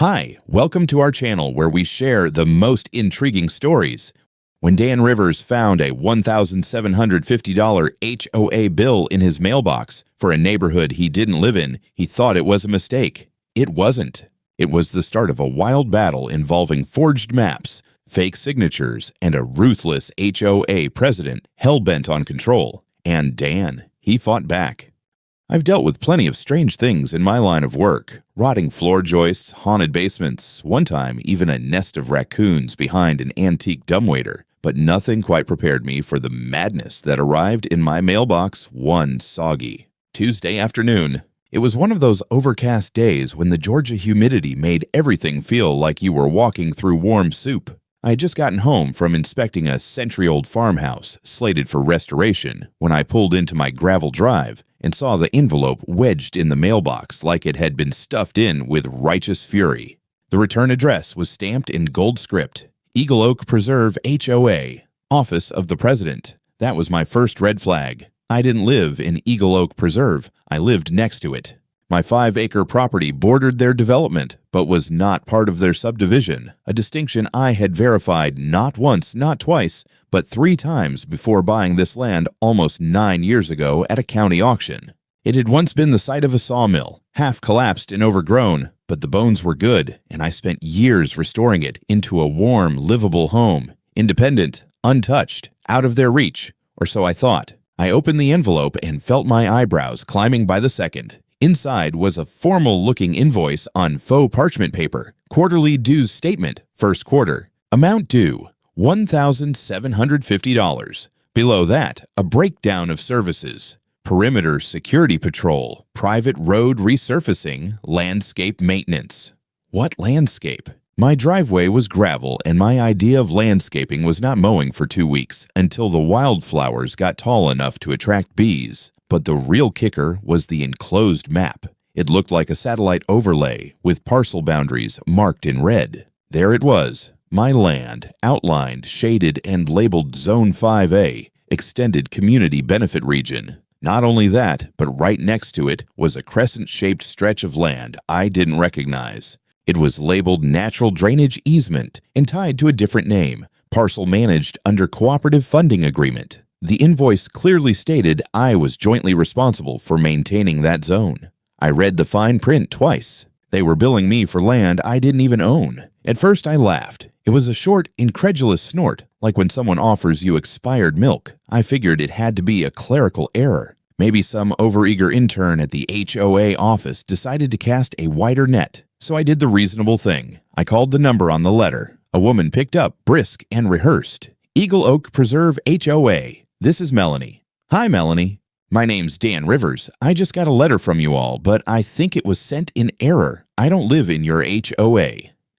Hi, welcome to our channel where we share the most intriguing stories. When Dan Rivers found a $1,750 HOA bill in his mailbox for a neighborhood he didn't live in, he thought it was a mistake. It wasn't. It was the start of a wild battle involving forged maps, fake signatures, and a ruthless HOA president hell-bent on control. And Dan, he fought back. I've dealt with plenty of strange things in my line of work. Rotting floor joists, haunted basements, one time even a nest of raccoons behind an antique dumbwaiter. But nothing quite prepared me for the madness that arrived in my mailbox one soggy Tuesday afternoon. It was one of those overcast days when the Georgia humidity made everything feel like you were walking through warm soup. I had just gotten home from inspecting a century-old farmhouse slated for restoration when I pulled into my gravel drive and saw the envelope wedged in the mailbox like it had been stuffed in with righteous fury. The return address was stamped in gold script, Eagle Oak Preserve HOA, Office of the President. That was my first red flag. I didn't live in Eagle Oak Preserve, I lived next to it. My 5-acre property bordered their development, but was not part of their subdivision, a distinction I had verified not once, not twice, but 3 times before buying this land almost 9 years ago at a county auction. It had once been the site of a sawmill, half collapsed and overgrown, but the bones were good, and I spent years restoring it into a warm, livable home, independent, untouched, out of their reach, or so I thought. I opened the envelope and felt my eyebrows climbing by the second. Inside was a formal-looking invoice on faux parchment paper, quarterly dues statement, first quarter. Amount due, $1,750. Below that, a breakdown of services. Perimeter security patrol, private road resurfacing, landscape maintenance. What landscape? My driveway was gravel, and my idea of landscaping was not mowing for 2 weeks until the wildflowers got tall enough to attract bees. But the real kicker was the enclosed map. It looked like a satellite overlay with parcel boundaries marked in red. There it was, my land, outlined, shaded, and labeled Zone 5A, Extended Community Benefit Region. Not only that, but right next to it was a crescent-shaped stretch of land I didn't recognize. It was labeled Natural Drainage Easement and tied to a different name, parcel managed under Cooperative Funding Agreement. The invoice clearly stated I was jointly responsible for maintaining that zone. I read the fine print twice. They were billing me for land I didn't even own. At first I laughed. It was a short, incredulous snort, like when someone offers you expired milk. I figured it had to be a clerical error. Maybe some overeager intern at the HOA office decided to cast a wider net. So I did the reasonable thing. I called the number on the letter. A woman picked up, brisk and rehearsed. Eagle Oak Preserve HOA. This is Melanie. Hi, Melanie. My name's Dan Rivers. I just got a letter from you all, but I think it was sent in error. I don't live in your HOA.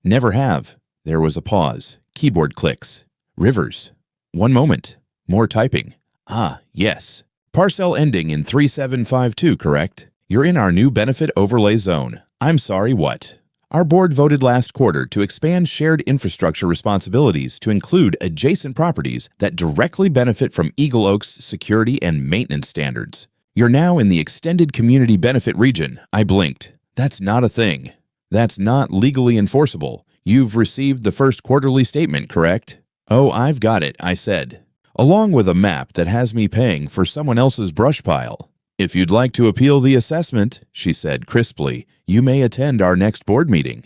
Never have. There was a pause. Keyboard clicks. Rivers. One moment. More typing. Ah, yes. Parcel ending in 3752, correct? You're in our new benefit overlay zone. I'm sorry, what? Our board voted last quarter to expand shared infrastructure responsibilities to include adjacent properties that directly benefit from Eagle Oak's security and maintenance standards. You're now in the extended community benefit region. I blinked. That's not a thing. That's not legally enforceable. You've received the first quarterly statement, correct? Oh, I've got it, I said, along with a map that has me paying for someone else's brush pile. If you'd like to appeal the assessment, she said crisply, you may attend our next board meeting.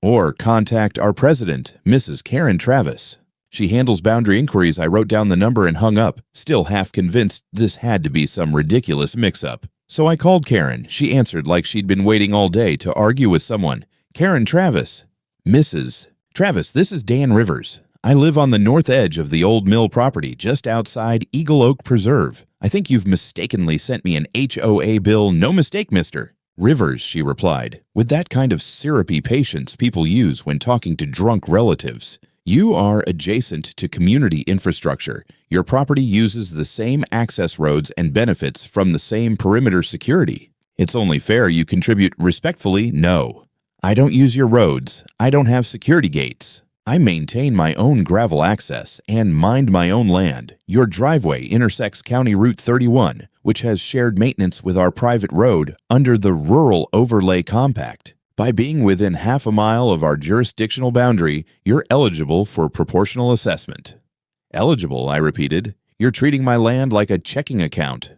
Or contact our president, Mrs. Karen Travis. She handles boundary inquiries. I wrote down the number and hung up, still half convinced this had to be some ridiculous mix-up. So I called Karen. She answered like she'd been waiting all day to argue with someone. Karen Travis. Mrs. Travis, this is Dan Rivers. I live on the north edge of the old mill property, just outside Eagle Oak Preserve. I think you've mistakenly sent me an HOA bill. No mistake, mister. Rivers, she replied, with that kind of syrupy patience people use when talking to drunk relatives. You are adjacent to community infrastructure. Your property uses the same access roads and benefits from the same perimeter security. It's only fair you contribute respectfully. No. I don't use your roads. I don't have security gates. I maintain my own gravel access and mind my own land. Your driveway intersects County Route 31, which has shared maintenance with our private road under the Rural Overlay Compact. By being within half a mile of our jurisdictional boundary, you're eligible for proportional assessment. Eligible, I repeated. You're treating my land like a checking account.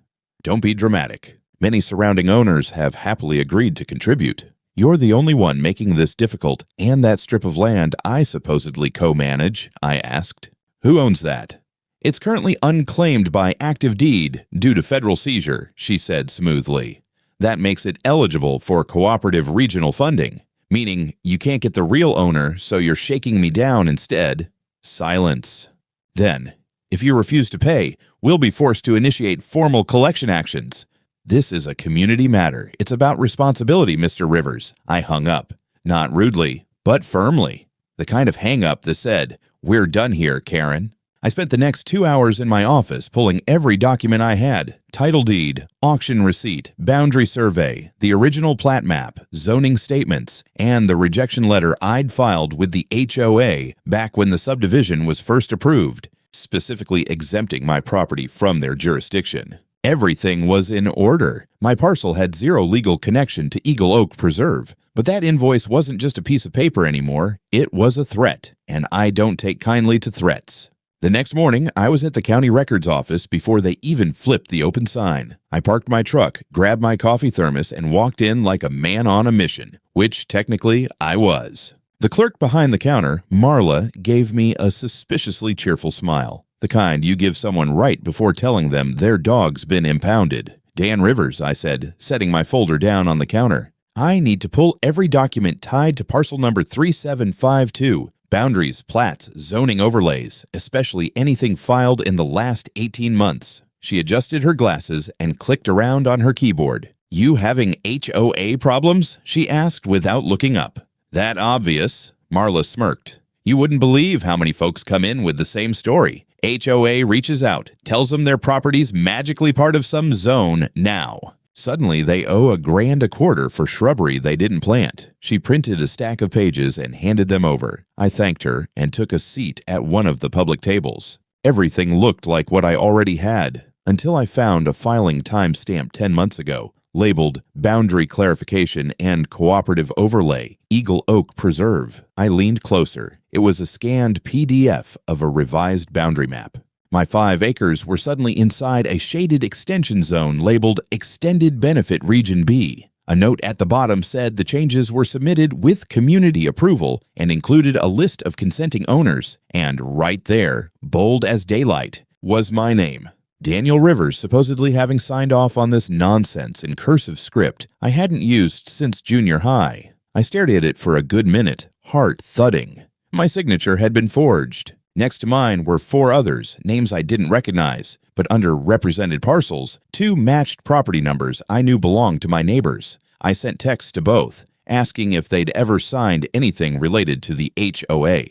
Don't be dramatic. Many surrounding owners have happily agreed to contribute. You're the only one making this difficult, and that strip of land I supposedly co-manage, I asked. Who owns that? It's currently unclaimed by active deed due to federal seizure, she said smoothly. That makes it eligible for cooperative regional funding, meaning you can't get the real owner, so you're shaking me down instead. Silence. Then, if you refuse to pay, we'll be forced to initiate formal collection actions. This is a community matter. It's about responsibility, Mr. Rivers. I hung up. Not rudely, but firmly. The kind of hang-up that said, "We're done here, Karen." I spent the next 2 hours in my office pulling every document I had: title deed, auction receipt, boundary survey, the original plat map, zoning statements, and the rejection letter I'd filed with the HOA back when the subdivision was first approved, specifically exempting my property from their jurisdiction. Everything was in order. My parcel had zero legal connection to Eagle Oak Preserve, but that invoice wasn't just a piece of paper anymore. It was a threat, and I don't take kindly to threats. The next morning, I was at the county records office before they even flipped the open sign. I parked my truck, grabbed my coffee thermos, and walked in like a man on a mission, which technically I was. The clerk behind the counter, Marla, gave me a suspiciously cheerful smile, the kind you give someone right before telling them their dog's been impounded. Dan Rivers, I said, setting my folder down on the counter. I need to pull every document tied to parcel number 3752. Boundaries, plats, zoning overlays, especially anything filed in the last 18 months. She adjusted her glasses and clicked around on her keyboard. You having HOA problems? She asked without looking up. That obvious, Marla smirked. You wouldn't believe how many folks come in with the same story. HOA reaches out, tells them their property's magically part of some zone now. Suddenly, they owe $1,000 a quarter for shrubbery they didn't plant. She printed a stack of pages and handed them over. I thanked her and took a seat at one of the public tables. Everything looked like what I already had, until I found a filing timestamp 10 months ago, labeled Boundary Clarification and Cooperative Overlay, Eagle Oak Preserve. I leaned closer. It was a scanned PDF of a revised boundary map. My 5 acres were suddenly inside a shaded extension zone labeled Extended Benefit Region B. A note at the bottom said the changes were submitted with community approval and included a list of consenting owners, and right there, bold as daylight, was my name. Daniel Rivers supposedly having signed off on this nonsense in cursive script I hadn't used since junior high. I stared at it for a good minute, heart thudding. My signature had been forged. Next to mine were 4 others, names I didn't recognize, but under represented parcels, 2 matched property numbers I knew belonged to my neighbors. I sent texts to both, asking if they'd ever signed anything related to the HOA.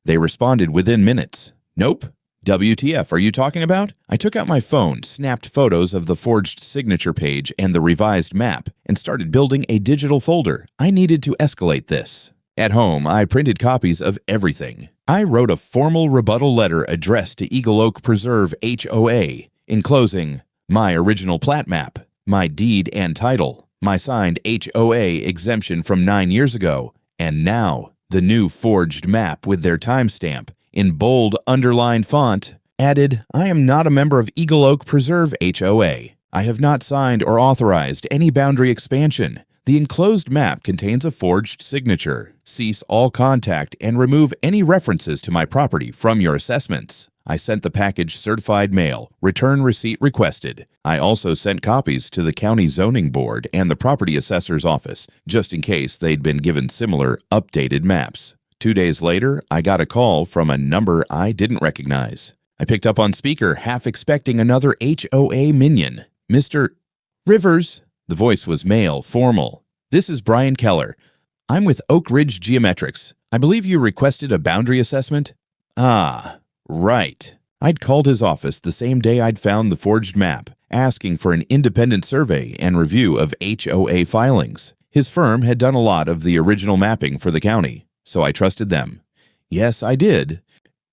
They responded within minutes. Nope. WTF are you talking about? I took out my phone, snapped photos of the forged signature page and the revised map, and started building a digital folder. I needed to escalate this. At home, I printed copies of everything. I wrote a formal rebuttal letter addressed to Eagle Oak Preserve HOA, enclosing my original plat map, my deed and title, my signed HOA exemption from 9 years ago, and now the new forged map with their timestamp, in bold underlined font, added, I am not a member of Eagle Oak Preserve HOA. I have not signed or authorized any boundary expansion. The enclosed map contains a forged signature. Cease all contact and remove any references to my property from your assessments. I sent the package certified mail. Return receipt requested. I also sent copies to the county zoning board and the property assessor's office, just in case they'd been given similar updated maps. 2 days later, I got a call from a number I didn't recognize. I picked up on speaker, half expecting another HOA minion. Mr. Rivers. The voice was male, formal. This is Brian Keller. I'm with Oak Ridge Geometrics. I believe you requested a boundary assessment? Ah, right. I'd called his office the same day I'd found the forged map, asking for an independent survey and review of HOA filings. His firm had done a lot of the original mapping for the county, so I trusted them. Yes, I did.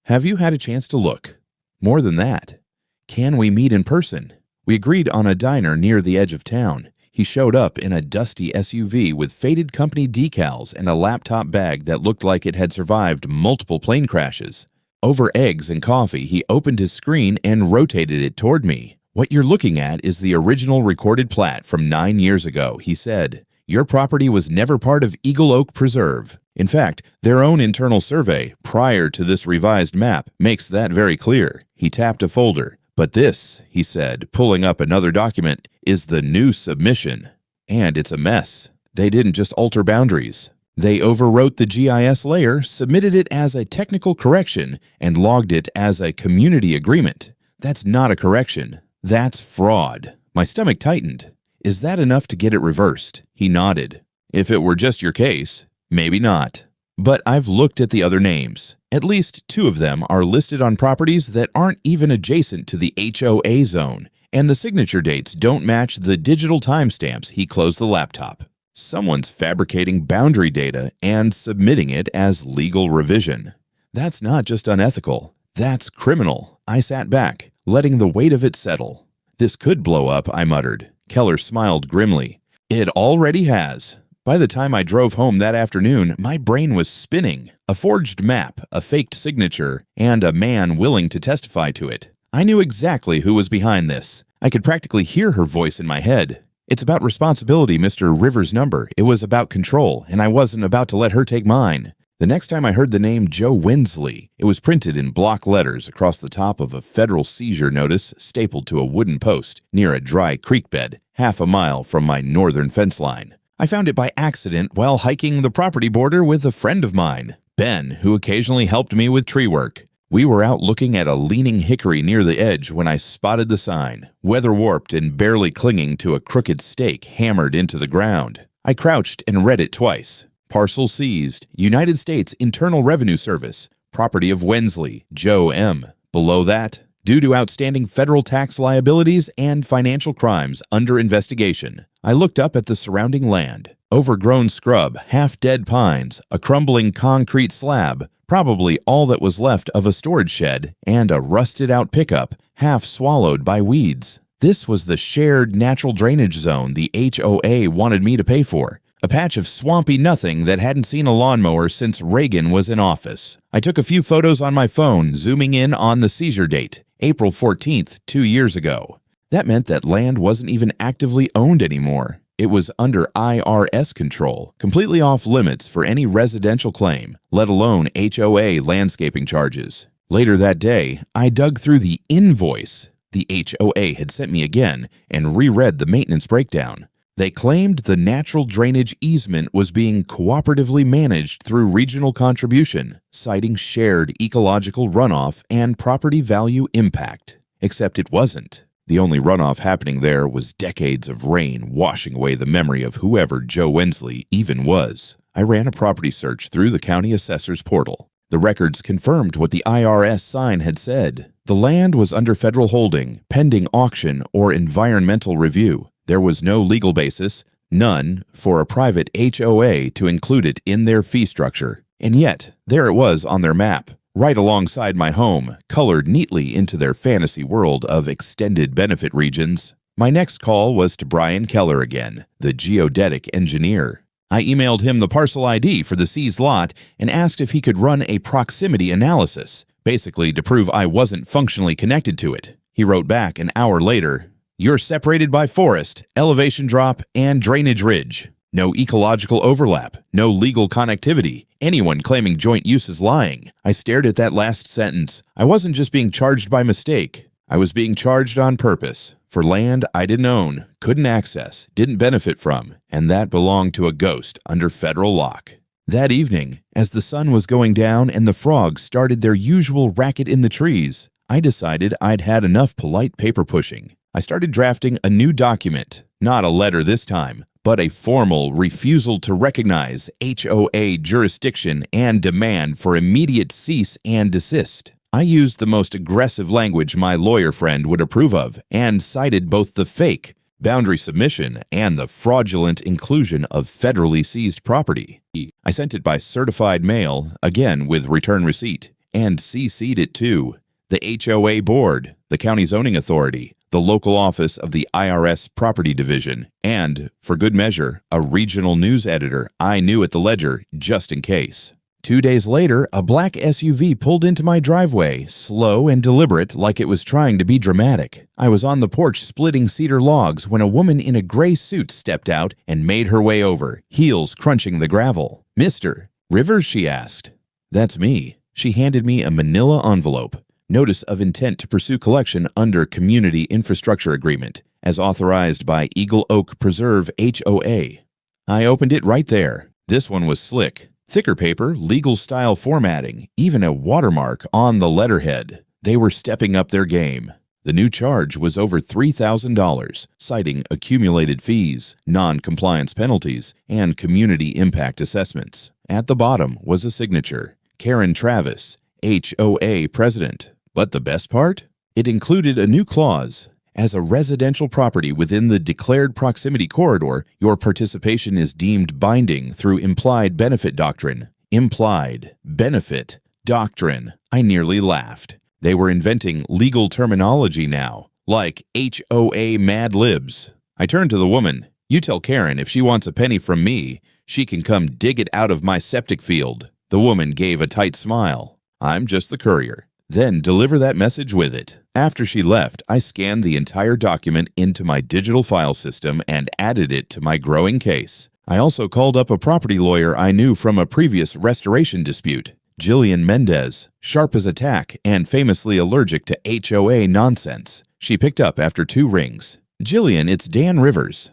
Have you had a chance to look? More than that. Can we meet in person? We agreed on a diner near the edge of town. He showed up in a dusty SUV with faded company decals and a laptop bag that looked like it had survived multiple plane crashes. Over eggs and coffee, he opened his screen and rotated it toward me. "What you're looking at is the original recorded plat from 9 years ago," he said. "Your property was never part of Eagle Oak Preserve." In fact, their own internal survey, prior to this revised map, makes that very clear. He tapped a folder. "But this," he said, pulling up another document, "is the new submission. And it's a mess. They didn't just alter boundaries. They overwrote the GIS layer, submitted it as a technical correction, and logged it as a community agreement. That's not a correction. That's fraud." My stomach tightened. "Is that enough to get it reversed?" He nodded. "If it were just your case, maybe not. But I've looked at the other names. At least 2 of them are listed on properties that aren't even adjacent to the HOA zone, and the signature dates don't match the digital timestamps." He closed the laptop. "Someone's fabricating boundary data and submitting it as legal revision. That's not just unethical. That's criminal." I sat back, letting the weight of it settle. "This could blow up," I muttered. Keller smiled grimly. "It already has." By the time I drove home that afternoon, my brain was spinning. A forged map, a faked signature, and a man willing to testify to it. I knew exactly who was behind this. I could practically hear her voice in my head. "It's about responsibility, Mr. Rivers' number. It was about control, and I wasn't about to let her take mine." The next time I heard the name Joe Winsley, it was printed in block letters across the top of a federal seizure notice stapled to a wooden post near a dry creek bed, half a mile from my northern fence line. I found it by accident while hiking the property border with a friend of mine, Ben, who occasionally helped me with tree work. We were out looking at a leaning hickory near the edge when I spotted the sign, weather-warped and barely clinging to a crooked stake hammered into the ground. I crouched and read it twice. "Parcel seized, United States Internal Revenue Service, property of Wensley, Joe M." Below that, "Due to outstanding federal tax liabilities and financial crimes under investigation." I looked up at the surrounding land. Overgrown scrub, half-dead pines, a crumbling concrete slab, probably all that was left of a storage shed, and a rusted-out pickup, half swallowed by weeds. This was the shared natural drainage zone the HOA wanted me to pay for. A patch of swampy nothing that hadn't seen a lawnmower since Reagan was in office. I took a few photos on my phone, zooming in on the seizure date, April 14th, 2 years ago. That meant that land wasn't even actively owned anymore. It was under IRS control, completely off limits for any residential claim, let alone HOA landscaping charges. Later that day, I dug through the invoice the HOA had sent me again and reread the maintenance breakdown. They claimed the natural drainage easement was being cooperatively managed through regional contribution, citing shared ecological runoff and property value impact. Except it wasn't. The only runoff happening there was decades of rain washing away the memory of whoever Joe Wensley even was. I ran a property search through the county assessor's portal. The records confirmed what the IRS sign had said. The land was under federal holding, pending auction or environmental review. There was no legal basis, none, for a private HOA to include it in their fee structure. And yet, there it was on their map, right alongside my home, colored neatly into their fantasy world of extended benefit regions. My next call was to Brian Keller again, the geodetic engineer. I emailed him the parcel ID for the seized lot and asked if he could run a proximity analysis, basically to prove I wasn't functionally connected to it. He wrote back an hour later, "You're separated by forest, elevation drop, and drainage ridge. No ecological overlap, no legal connectivity. Anyone claiming joint use is lying." I stared at that last sentence. I wasn't just being charged by mistake. I was being charged on purpose for land I didn't own, couldn't access, didn't benefit from, and that belonged to a ghost under federal lock. That evening, as the sun was going down and the frogs started their usual racket in the trees, I decided I'd had enough polite paper pushing. I started drafting a new document, not a letter this time, but a formal refusal to recognize HOA jurisdiction and demand for immediate cease and desist. I used the most aggressive language my lawyer friend would approve of and cited both the fake boundary submission and the fraudulent inclusion of federally seized property. I sent it by certified mail, again with return receipt, and CC'd it to the HOA board, the county zoning authority, the local office of the IRS Property Division, and, for good measure, a regional news editor I knew at the Ledger just in case. 2 days later, a black SUV pulled into my driveway, slow and deliberate like it was trying to be dramatic. I was on the porch splitting cedar logs when a woman in a gray suit stepped out and made her way over, heels crunching the gravel. "Mr. Rivers?" she asked. "That's me." She handed me a manila envelope. Notice of intent to pursue collection under Community Infrastructure Agreement, as authorized by Eagle Oak Preserve HOA. I opened it right there. This one was slick. Thicker paper, legal-style formatting, even a watermark on the letterhead. They were stepping up their game. The new charge was over $3,000, citing accumulated fees, non-compliance penalties, and community impact assessments. At the bottom was a signature, Karen Travis, HOA President. But the best part? It included a new clause. As a residential property within the declared proximity corridor, your participation is deemed binding through implied benefit doctrine. Implied benefit doctrine. I nearly laughed. They were inventing legal terminology now, like HOA Mad Libs. I turned to the woman. "You tell Karen if she wants a penny from me, she can come dig it out of my septic field." The woman gave a tight smile. "I'm just the courier." Then deliver that message with it. After she left, I scanned the entire document into my digital file system and added it to my growing case. I also called up a property lawyer I knew from a previous restoration dispute, Jillian Mendez, sharp as a tack and famously allergic to HOA nonsense. She picked up after 2 rings. "Jillian, it's Dan Rivers.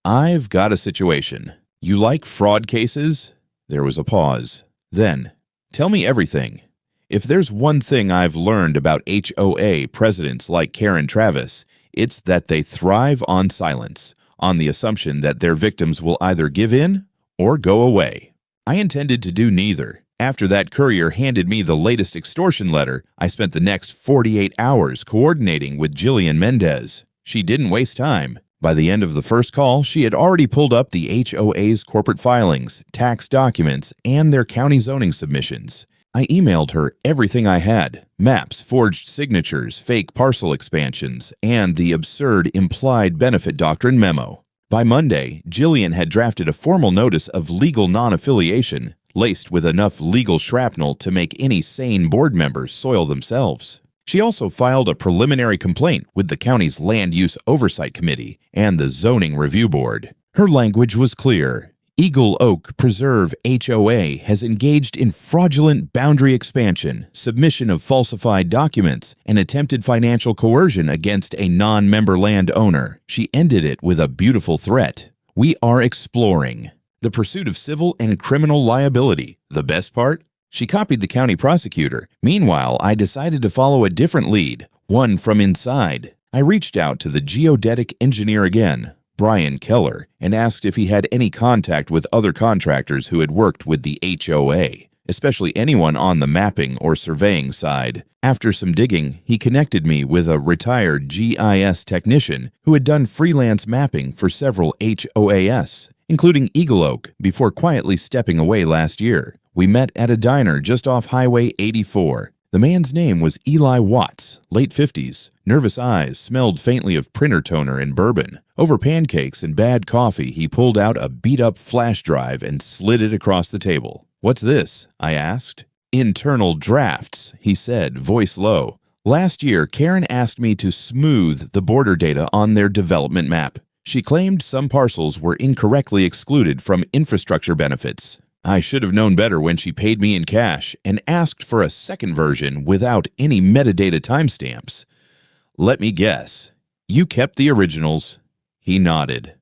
I've got a situation. You like fraud cases?" There was a pause. Then, "Tell me everything. If there's one thing I've learned about HOA presidents like Karen Travis, it's that they thrive on silence, on the assumption that their victims will either give in or go away." I intended to do neither. After that courier handed me the latest extortion letter, I spent the next 48 hours coordinating with Jillian Mendez. She didn't waste time. By the end of the first call, she had already pulled up the HOA's corporate filings, tax documents, and their county zoning submissions. I emailed her everything I had: maps, forged signatures, fake parcel expansions, and the absurd implied benefit doctrine memo. By Monday, Jillian had drafted a formal notice of legal non-affiliation, laced with enough legal shrapnel to make any sane board members soil themselves. She also filed a preliminary complaint with the county's Land Use Oversight Committee and the Zoning Review Board. Her language was clear. Eagle Oak Preserve HOA has engaged in fraudulent boundary expansion, submission of falsified documents, and attempted financial coercion against a non-member landowner. She ended it with a beautiful threat. "We are exploring the pursuit of civil and criminal liability." The best part? She copied the county prosecutor. Meanwhile, I decided to follow a different lead, one from inside. I reached out to the geodetic engineer again, Brian Keller, and asked if he had any contact with other contractors who had worked with the HOA, especially anyone on the mapping or surveying side. After some digging, he connected me with a retired GIS technician who had done freelance mapping for several HOAs, including Eagle Oak, before quietly stepping away last year. We met at a diner just off Highway 84. The man's name was Eli Watts, late 50s. Nervous eyes smelled faintly of printer toner and bourbon. Over pancakes and bad coffee, he pulled out a beat-up flash drive and slid it across the table. "What's this?" I asked. "Internal drafts," he said, voice low. "Last year, Karen asked me to smooth the border data on their development map. She claimed some parcels were incorrectly excluded from infrastructure benefits. I should have known better when she paid me in cash and asked for a second version without any metadata timestamps. Let me guess. You kept the originals." He nodded.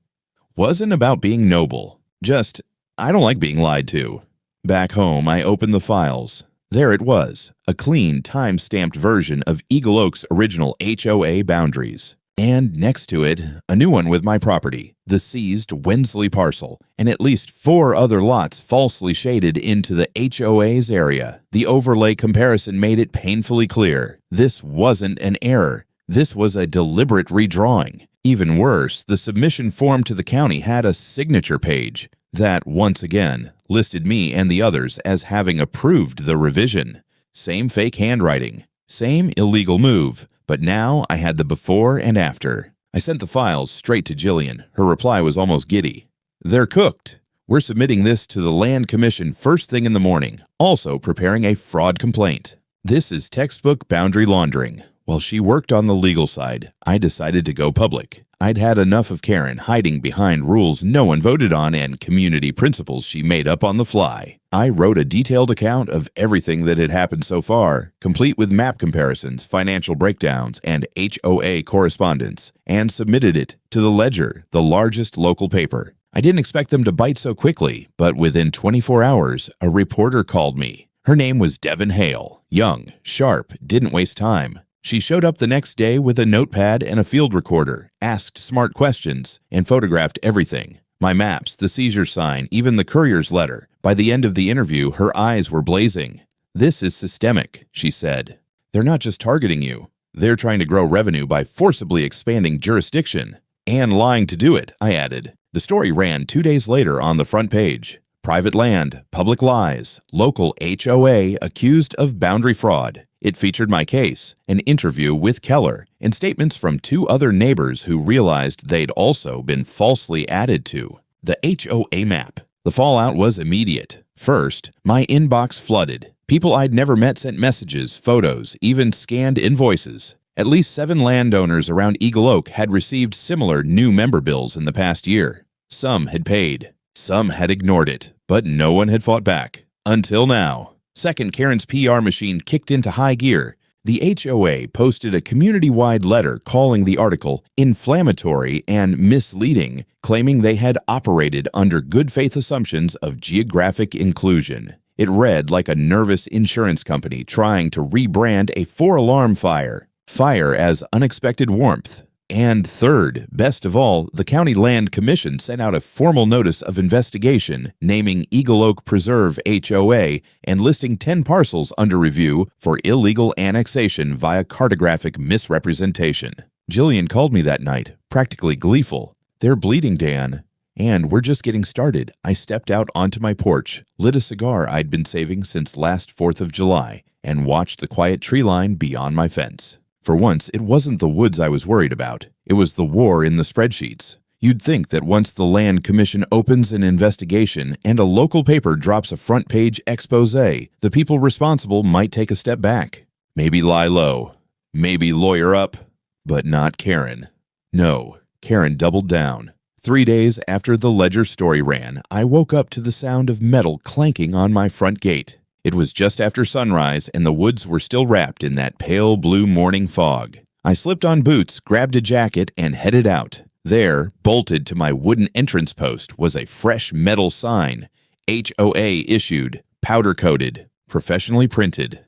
"Wasn't about being noble. Just, I don't like being lied to." Back home, I opened the files. There it was, a clean, time-stamped version of Eagle Oak's original HOA boundaries. And next to it, a new one with my property, the seized Wensley parcel, and at least 4 other lots falsely shaded into the HOA's area. The overlay comparison made it painfully clear. This wasn't an error. This was a deliberate redrawing. Even worse, the submission form to the county had a signature page that, once again, listed me and the others as having approved the revision. Same fake handwriting, same illegal move, But now I had the before and after. I sent the files straight to Jillian. Her reply was almost giddy. "They're cooked. We're submitting this to the Land Commission first thing in the morning, also preparing a fraud complaint." This is textbook boundary laundering. While she worked on the legal side, I decided to go public. I'd had enough of Karen hiding behind rules no one voted on and community principles she made up on the fly. I wrote a detailed account of everything that had happened so far, complete with map comparisons, financial breakdowns, and HOA correspondence, and submitted it to the Ledger, the largest local paper. I didn't expect them to bite so quickly, but within 24 hours, a reporter called me. Her name was Devin Hale. Young, sharp, didn't waste time. She showed up the next day with a notepad and a field recorder, asked smart questions, and photographed everything. My maps, the seizure sign, even the courier's letter. By the end of the interview, her eyes were blazing. "This is systemic," she said. "They're not just targeting you. They're trying to grow revenue by forcibly expanding jurisdiction. And lying to do it," I added. The story ran 2 days later on the front page. Private land, public lies, local HOA accused of boundary fraud. It featured my case, an interview with Keller, and statements from 2 other neighbors who realized they'd also been falsely added to. The HOA map. The fallout was immediate. First, my inbox flooded. People I'd never met sent messages, photos, even scanned invoices. At least 7 landowners around Eagle Oak had received similar new member bills in the past year. Some had paid. Some had ignored it, but no one had fought back. Until now. Second, Karen's PR machine kicked into high gear. The HOA posted a community-wide letter calling the article inflammatory and misleading, claiming they had operated under good faith assumptions of geographic inclusion. It read like a nervous insurance company trying to rebrand a 4-alarm fire. Fire as unexpected warmth. And third, best of all, the County Land Commission sent out a formal notice of investigation naming Eagle Oak Preserve HOA and listing 10 parcels under review for illegal annexation via cartographic misrepresentation. Jillian called me that night, practically gleeful. "They're bleeding, Dan." And we're just getting started. I stepped out onto my porch, lit a cigar I'd been saving since last 4th of July, and watched the quiet tree line beyond my fence. For once, it wasn't the woods I was worried about. It was the war in the spreadsheets. You'd think that once the Land Commission opens an investigation and a local paper drops a front-page expose, the people responsible might take a step back. Maybe lie low. Maybe lawyer up. But not Karen. No, Karen doubled down. 3 days after the Ledger story ran, I woke up to the sound of metal clanking on my front gate. It was just after sunrise, and the woods were still wrapped in that pale blue morning fog. I slipped on boots, grabbed a jacket, and headed out. There, bolted to my wooden entrance post, was a fresh metal sign. HOA issued, powder-coated, professionally printed.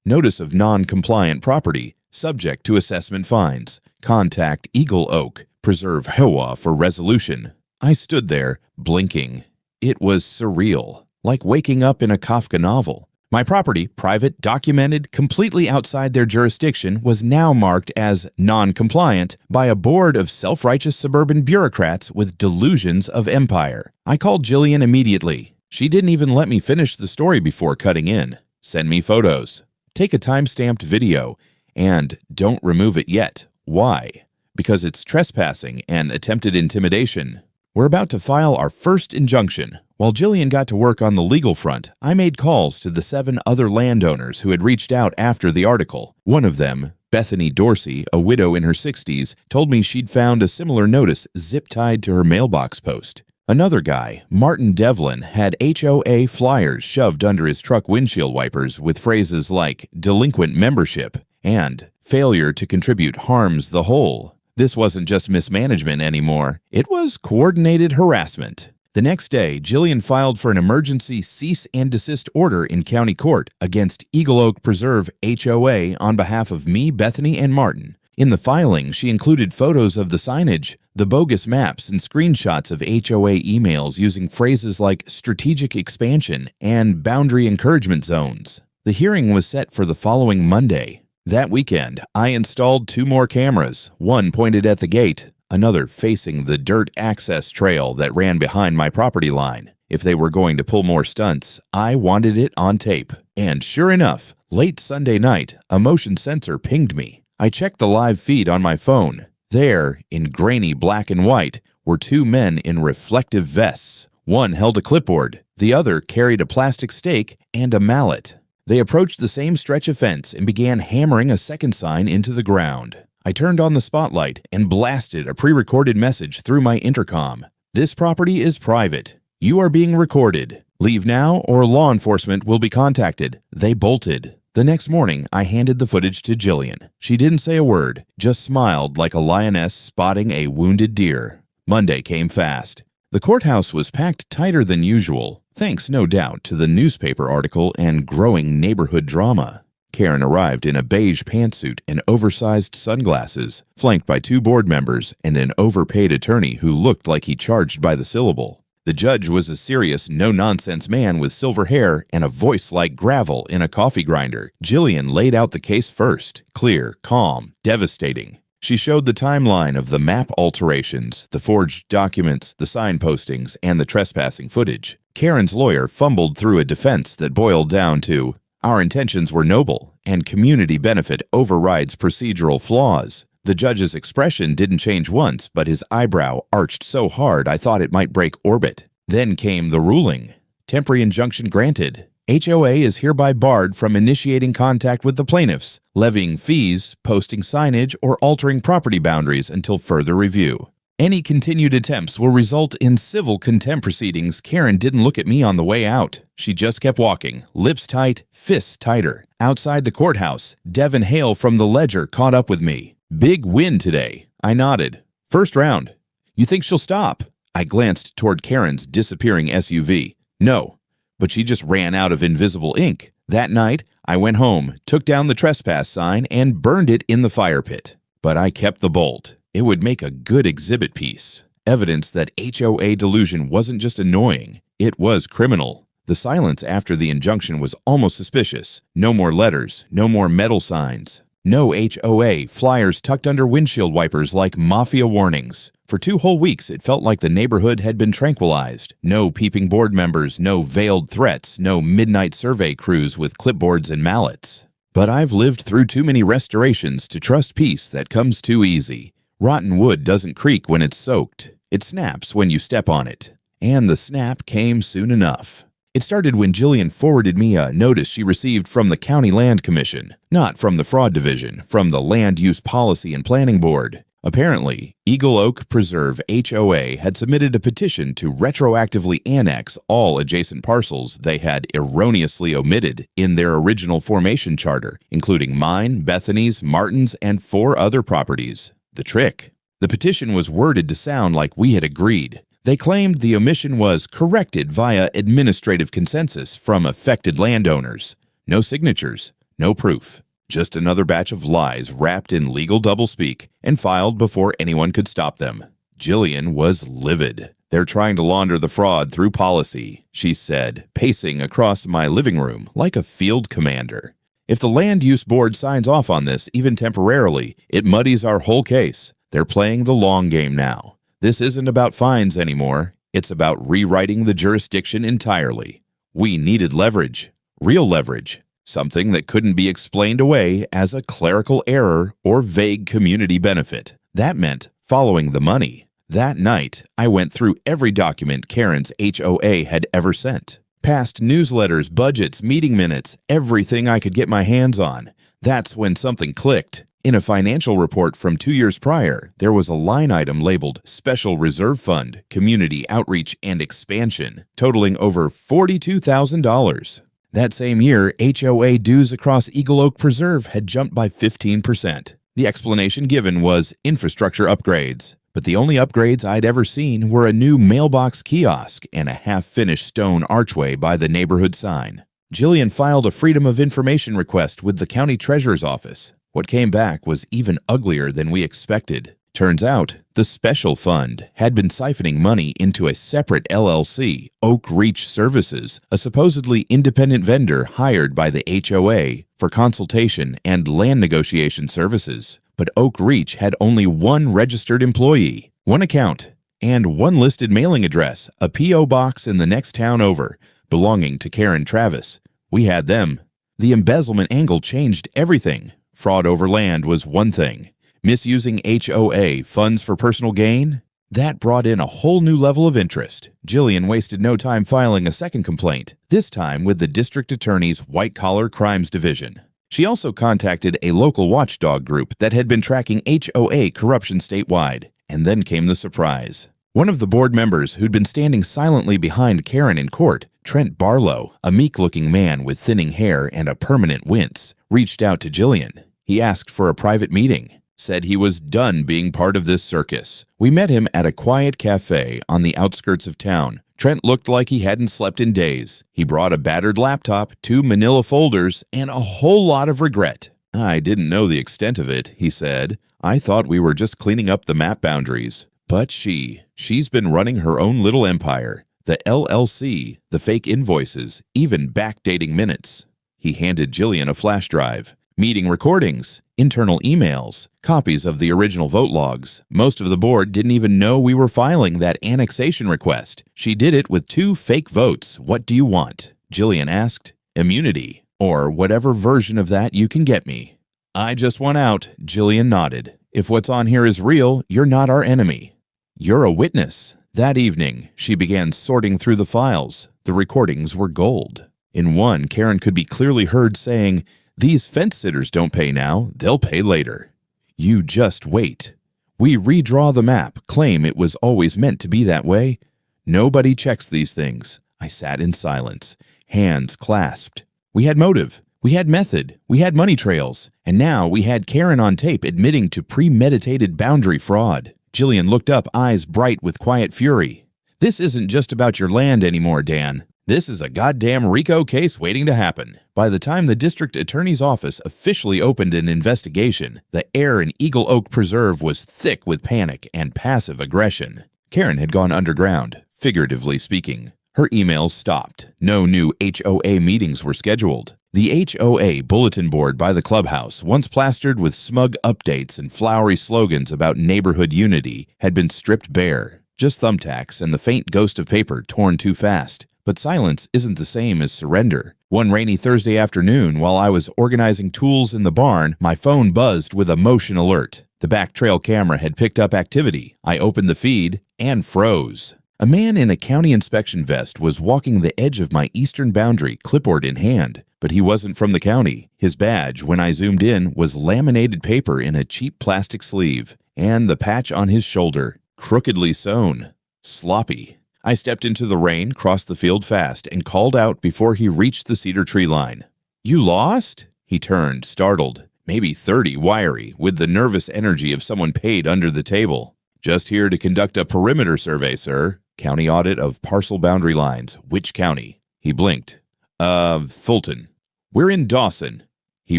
Notice of non-compliant property, subject to assessment fines. Contact Eagle Oak, Preserve HOA for resolution. I stood there, blinking. It was surreal, like waking up in a Kafka novel. My property, private, documented, completely outside their jurisdiction, was now marked as non-compliant by a board of self-righteous suburban bureaucrats with delusions of empire. I called Jillian immediately. She didn't even let me finish the story before cutting in. Send me photos. Take a time-stamped video. And don't remove it yet. Why? Because it's trespassing and attempted intimidation. We're about to file our first injunction. While Jillian got to work on the legal front, I made calls to the 7 other landowners who had reached out after the article. One of them, Bethany Dorsey, a widow in her 60s, told me she'd found a similar notice zip-tied to her mailbox post. Another guy, Martin Devlin, had HOA flyers shoved under his truck windshield wipers with phrases like delinquent membership and failure to contribute harms the whole. This wasn't just mismanagement anymore. It was coordinated harassment. The next day, Jillian filed for an emergency cease and desist order in county court against Eagle Oak Preserve HOA on behalf of me, Bethany, and Martin. In the filing, she included photos of the signage, the bogus maps, and screenshots of HOA emails using phrases like strategic expansion and boundary encouragement zones. The hearing was set for the following Monday. That weekend, I installed 2 more cameras, one pointed at the gate, another facing the dirt access trail that ran behind my property line. If they were going to pull more stunts, I wanted it on tape. And sure enough, late Sunday night, a motion sensor pinged me. I checked the live feed on my phone. There, in grainy black and white, were two men in reflective vests. One held a clipboard, the other carried a plastic stake and a mallet. They approached the same stretch of fence and began hammering a second sign into the ground. I turned on the spotlight and blasted a pre-recorded message through my intercom. "This property is private. You are being recorded. Leave now or law enforcement will be contacted." They bolted. The next morning, I handed the footage to Jillian. She didn't say a word, just smiled like a lioness spotting a wounded deer. Monday came fast. The courthouse was packed tighter than usual, thanks no doubt to the newspaper article and growing neighborhood drama. Karen arrived in a beige pantsuit and oversized sunglasses, flanked by two board members and an overpaid attorney who looked like he charged by the syllable. The judge was a serious, no-nonsense man with silver hair and a voice like gravel in a coffee grinder. Jillian laid out the case first, clear, calm, devastating. She showed the timeline of the map alterations, the forged documents, the sign postings, and the trespassing footage. Karen's lawyer fumbled through a defense that boiled down to, "Our intentions were noble, and community benefit overrides procedural flaws." The judge's expression didn't change once, but his eyebrow arched so hard I thought it might break orbit. Then came the ruling. Temporary injunction granted. HOA is hereby barred from initiating contact with the plaintiffs, levying fees, posting signage, or altering property boundaries until further review. Any continued attempts will result in civil contempt proceedings. Karen didn't look at me on the way out. She just kept walking, lips tight, fists tighter. Outside the courthouse, Devin Hale from the Ledger caught up with me. "Big win today." I nodded. "First round." "You think she'll stop?" I glanced toward Karen's disappearing SUV. "No." But she just ran out of invisible ink. That night, I went home, took down the trespass sign, and burned it in the fire pit. But I kept the bolt. It would make a good exhibit piece. Evidence that HOA delusion wasn't just annoying, it was criminal. The silence after the injunction was almost suspicious. No more letters, no more metal signs. No HOA, flyers tucked under windshield wipers like mafia warnings. For 2 whole weeks, it felt like the neighborhood had been tranquilized. No peeping board members, no veiled threats, no midnight survey crews with clipboards and mallets. But I've lived through too many restorations to trust peace that comes too easy. Rotten wood doesn't creak when it's soaked. It snaps when you step on it. And the snap came soon enough. It started when Jillian forwarded me a notice she received from the County Land Commission, not from the Fraud Division, from the Land Use Policy and Planning Board. Apparently, Eagle Oak Preserve HOA had submitted a petition to retroactively annex all adjacent parcels they had erroneously omitted in their original formation charter, including mine, Bethany's, Martin's, and 4 other properties. The trick. The petition was worded to sound like we had agreed. They claimed the omission was corrected via administrative consensus from affected landowners. No signatures, no proof. Just another batch of lies wrapped in legal doublespeak and filed before anyone could stop them. Jillian was livid. "They're trying to launder the fraud through policy," she said, pacing across my living room like a field commander. "If the Land Use Board signs off on this, even temporarily, it muddies our whole case. They're playing the long game now. This isn't about fines anymore. It's about rewriting the jurisdiction entirely. We needed leverage, real leverage, something that couldn't be explained away as a clerical error or vague community benefit. That meant following the money. That night, I went through every document Karen's HOA had ever sent. Past newsletters, budgets, meeting minutes, everything I could get my hands on. That's when something clicked. In a financial report from 2 years prior, there was a line item labeled Special Reserve Fund, Community Outreach and Expansion, totaling over $42,000. That same year, HOA dues across Eagle Oak Preserve had jumped by 15%. The explanation given was infrastructure upgrades. But the only upgrades I'd ever seen were a new mailbox kiosk and a half-finished stone archway by the neighborhood sign. Jillian filed a Freedom of Information request with the county treasurer's office. What came back was even uglier than we expected. Turns out, the special fund had been siphoning money into a separate LLC, Oak Reach Services, a supposedly independent vendor hired by the HOA for consultation and land negotiation services. But Oak Reach had only 1 registered employee, 1 account, and 1 listed mailing address, a P.O. box in the next town over, belonging to Karen Travis. We had them. The embezzlement angle changed everything. Fraud over land was one thing. Misusing HOA funds for personal gain? That brought in a whole new level of interest. Jillian wasted no time filing a second complaint, this time with the district attorney's white-collar crimes division. She also contacted a local watchdog group that had been tracking HOA corruption statewide. And then came the surprise. One of the board members who'd been standing silently behind Karen in court, Trent Barlow, a meek-looking man with thinning hair and a permanent wince, reached out to Jillian. He asked for a private meeting, said he was done being part of this circus. We met him at a quiet cafe on the outskirts of town. Trent looked like he hadn't slept in days. He brought a battered laptop, 2 manila folders, and a whole lot of regret. "I didn't know the extent of it," he said. "I thought we were just cleaning up the map boundaries. But she's been running her own little empire. The LLC, the fake invoices, even backdating minutes." He handed Jillian a flash drive. Meeting recordings, internal emails, copies of the original vote logs. Most of the board didn't even know we were filing that annexation request. She did it with 2 fake votes. "What do you want?" Jillian asked. "Immunity, or whatever version of that you can get me." "I just want out," Jillian nodded. "If what's on here is real, you're not our enemy. You're a witness." That evening, she began sorting through the files. The recordings were gold. In one, Karen could be clearly heard saying, "These fence sitters don't pay now, they'll pay later. You just wait. We redraw the map, claim it was always meant to be that way. Nobody checks these things." I sat in silence, hands clasped. We had motive. We had method, we had money trails, and now we had Karen on tape admitting to premeditated boundary fraud. Jillian looked up, eyes bright with quiet fury. "This isn't just about your land anymore, Dan. This is a goddamn RICO case waiting to happen." By the time the district attorney's office officially opened an investigation, the air in Eagle Oak Preserve was thick with panic and passive aggression. Karen had gone underground, figuratively speaking. Her emails stopped. No new HOA meetings were scheduled. The HOA bulletin board by the clubhouse, once plastered with smug updates and flowery slogans about neighborhood unity, had been stripped bare. Just thumbtacks and the faint ghost of paper torn too fast. But silence isn't the same as surrender. One rainy Thursday afternoon, while I was organizing tools in the barn, my phone buzzed with a motion alert. The back trail camera had picked up activity. I opened the feed and froze. A man in a county inspection vest was walking the edge of my eastern boundary, clipboard in hand. But he wasn't from the county. His badge, when I zoomed in, was laminated paper in a cheap plastic sleeve, and the patch on his shoulder, crookedly sewn. Sloppy. I stepped into the rain, crossed the field fast, and called out before he reached the cedar tree line. "You lost?" He turned, startled, maybe 30, wiry, with the nervous energy of someone paid under the table. "Just here to conduct a perimeter survey, sir. County audit of parcel boundary lines. Which county?" He blinked. Fulton." "We're in Dawson." He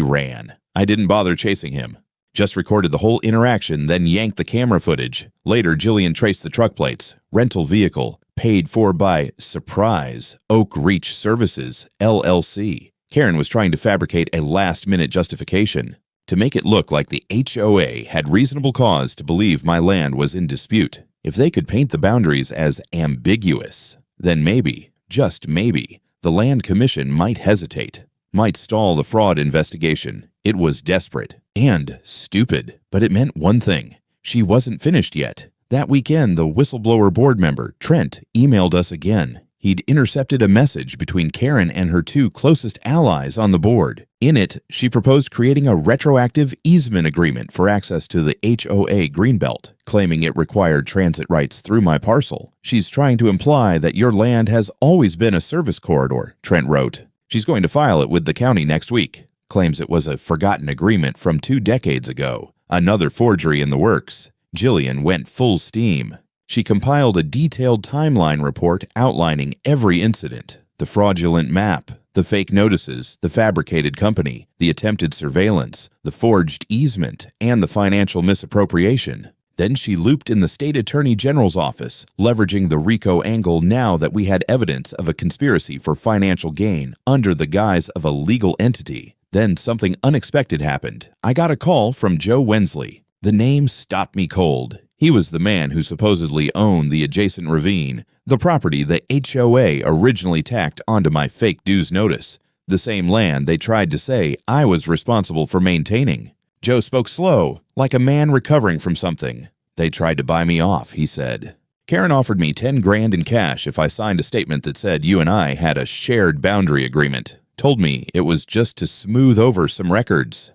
ran. I didn't bother chasing him. Just recorded the whole interaction, then yanked the camera footage. Later, Jillian traced the truck plates. Rental vehicle. Paid for by, surprise, Oak Reach Services, LLC. Karen was trying to fabricate a last-minute justification to make it look like the HOA had reasonable cause to believe my land was in dispute. If they could paint the boundaries as ambiguous, then maybe, just maybe, the Land Commission might hesitate, might stall the fraud investigation. It was desperate and stupid, but it meant one thing. She wasn't finished yet. That weekend, the whistleblower board member, Trent, emailed us again. He'd intercepted a message between Karen and her 2 closest allies on the board. In it, she proposed creating a retroactive easement agreement for access to the HOA Greenbelt, claiming it required transit rights through my parcel. "She's trying to imply that your land has always been a service corridor," Trent wrote. "She's going to file it with the county next week. Claims it was a forgotten agreement from 2 decades ago. Another forgery in the works." Jillian went full steam. She compiled a detailed timeline report outlining every incident: the fraudulent map, the fake notices, the fabricated company, the attempted surveillance, the forged easement, and the financial misappropriation. Then she looped in the state attorney general's office, leveraging the RICO angle now that we had evidence of a conspiracy for financial gain under the guise of a legal entity. Then something unexpected happened. I got a call from Joe Wensley. The name stopped me cold. He was the man who supposedly owned the adjacent ravine, the property the HOA originally tacked onto my fake dues notice, the same land they tried to say I was responsible for maintaining. Joe spoke slow, like a man recovering from something. They tried to buy me off, he said. Karen offered me 10 grand in cash if I signed a statement that said you and I had a shared boundary agreement. Told me it was just to smooth over some records.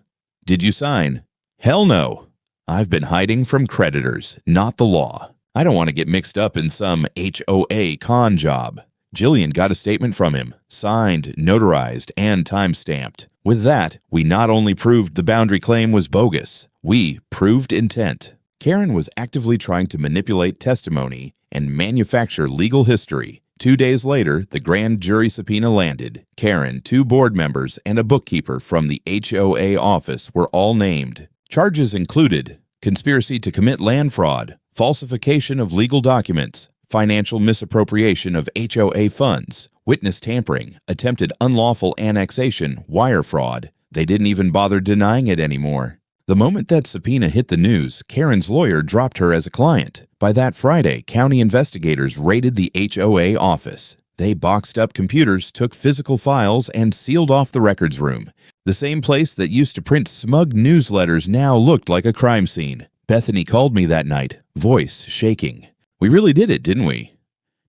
Did you sign? Hell no. I've been hiding from creditors, not the law. I don't want to get mixed up in some HOA con job. Jillian got a statement from him, signed, notarized, and time-stamped. With that, we not only proved the boundary claim was bogus, we proved intent. Karen was actively trying to manipulate testimony and manufacture legal history. 2 days later, the grand jury subpoena landed. Karen, 2 board members, and a bookkeeper from the HOA office were all named. Charges included conspiracy to commit land fraud, falsification of legal documents, financial misappropriation of HOA funds, witness tampering, attempted unlawful annexation, wire fraud. They didn't even bother denying it anymore. The moment that subpoena hit the news, Karen's lawyer dropped her as a client. By that Friday, county investigators raided the HOA office. They boxed up computers, took physical files, and sealed off the records room. The same place that used to print smug newsletters now looked like a crime scene. Bethany called me that night, voice shaking. We really did it, didn't we?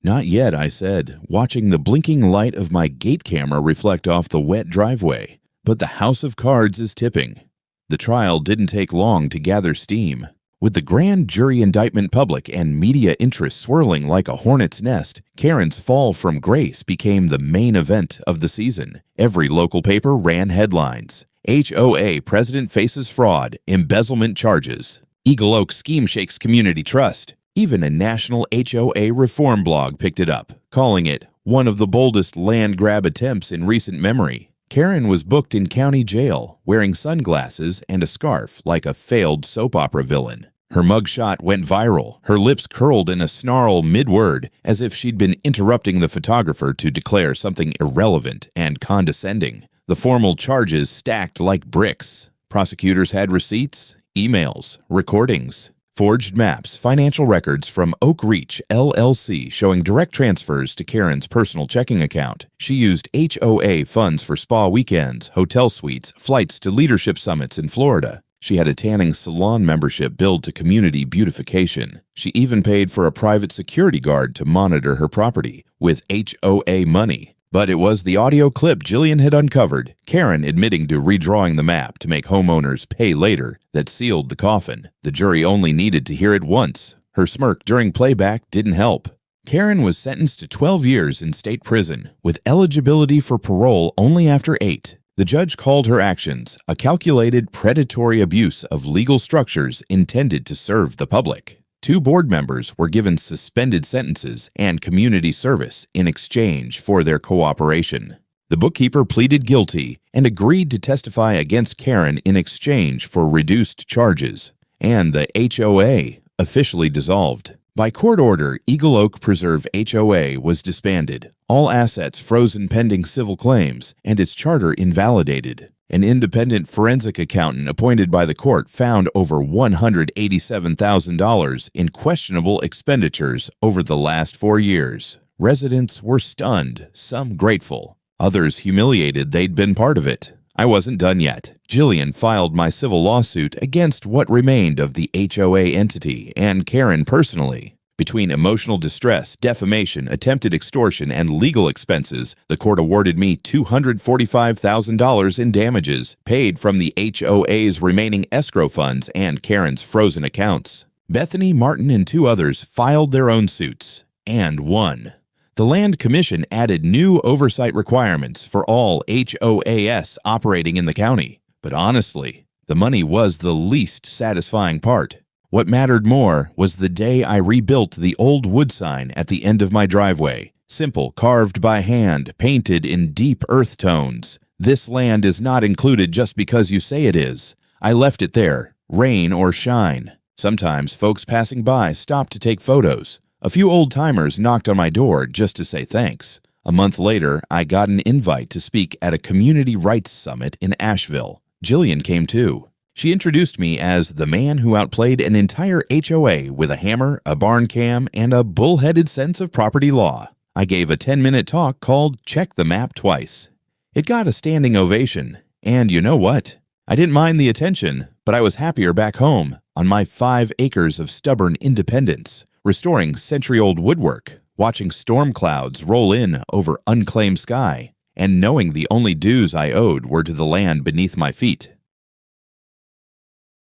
Not yet, I said, watching the blinking light of my gate camera reflect off the wet driveway. But the house of cards is tipping. The trial didn't take long to gather steam. With the grand jury indictment public and media interest swirling like a hornet's nest, Karen's fall from grace became the main event of the season. Every local paper ran headlines. HOA president faces fraud, embezzlement charges. Eagle Oak scheme shakes community trust. Even a national HOA reform blog picked it up, calling it one of the boldest land grab attempts in recent memory. Karen was booked in county jail, wearing sunglasses and a scarf like a failed soap opera villain. Her mugshot went viral, her lips curled in a snarl mid-word, as if she'd been interrupting the photographer to declare something irrelevant and condescending. The formal charges stacked like bricks. Prosecutors had receipts, emails, recordings, forged maps, financial records from Oak Reach, LLC showing direct transfers to Karen's personal checking account. She used HOA funds for spa weekends, hotel suites, flights to leadership summits in Florida. She had a tanning salon membership billed to community beautification. She even paid for a private security guard to monitor her property with HOA money. But it was the audio clip Jillian had uncovered, Karen admitting to redrawing the map to make homeowners pay later, that sealed the coffin. The jury only needed to hear it once. Her smirk during playback didn't help. Karen was sentenced to 12 years in state prison, with eligibility for parole only after 8. The judge called her actions a calculated predatory abuse of legal structures intended to serve the public. 2 board members were given suspended sentences and community service in exchange for their cooperation. The bookkeeper pleaded guilty and agreed to testify against Karen in exchange for reduced charges, and the HOA officially dissolved. By court order, Eagle Oak Preserve HOA was disbanded, all assets frozen pending civil claims, and its charter invalidated. An independent forensic accountant appointed by the court found over $187,000 in questionable expenditures over the last 4 years. Residents were stunned, some grateful, others humiliated they'd been part of it. I wasn't done yet. Jillian filed my civil lawsuit against what remained of the HOA entity and Karen personally. Between emotional distress, defamation, attempted extortion, and legal expenses, the court awarded me $245,000 in damages, paid from the HOA's remaining escrow funds and Karen's frozen accounts. Bethany, Martin, and 2 others filed their own suits, and won. The Land Commission added new oversight requirements for all HOAs operating in the county. But honestly, the money was the least satisfying part. What mattered more was the day I rebuilt the old wood sign at the end of my driveway. Simple, carved by hand, painted in deep earth tones. This land is not included just because you say it is. I left it there, rain or shine. Sometimes folks passing by stopped to take photos. A few old-timers knocked on my door just to say thanks. A month later, I got an invite to speak at a community rights summit in Asheville. Jillian came too. She introduced me as the man who outplayed an entire HOA with a hammer, a barn cam, and a bullheaded sense of property law. I gave a 10-minute talk called Check the Map Twice. It got a standing ovation, and you know what? I didn't mind the attention, but I was happier back home, on my 5 acres of stubborn independence, restoring century-old woodwork, watching storm clouds roll in over unclaimed sky, and knowing the only dues I owed were to the land beneath my feet.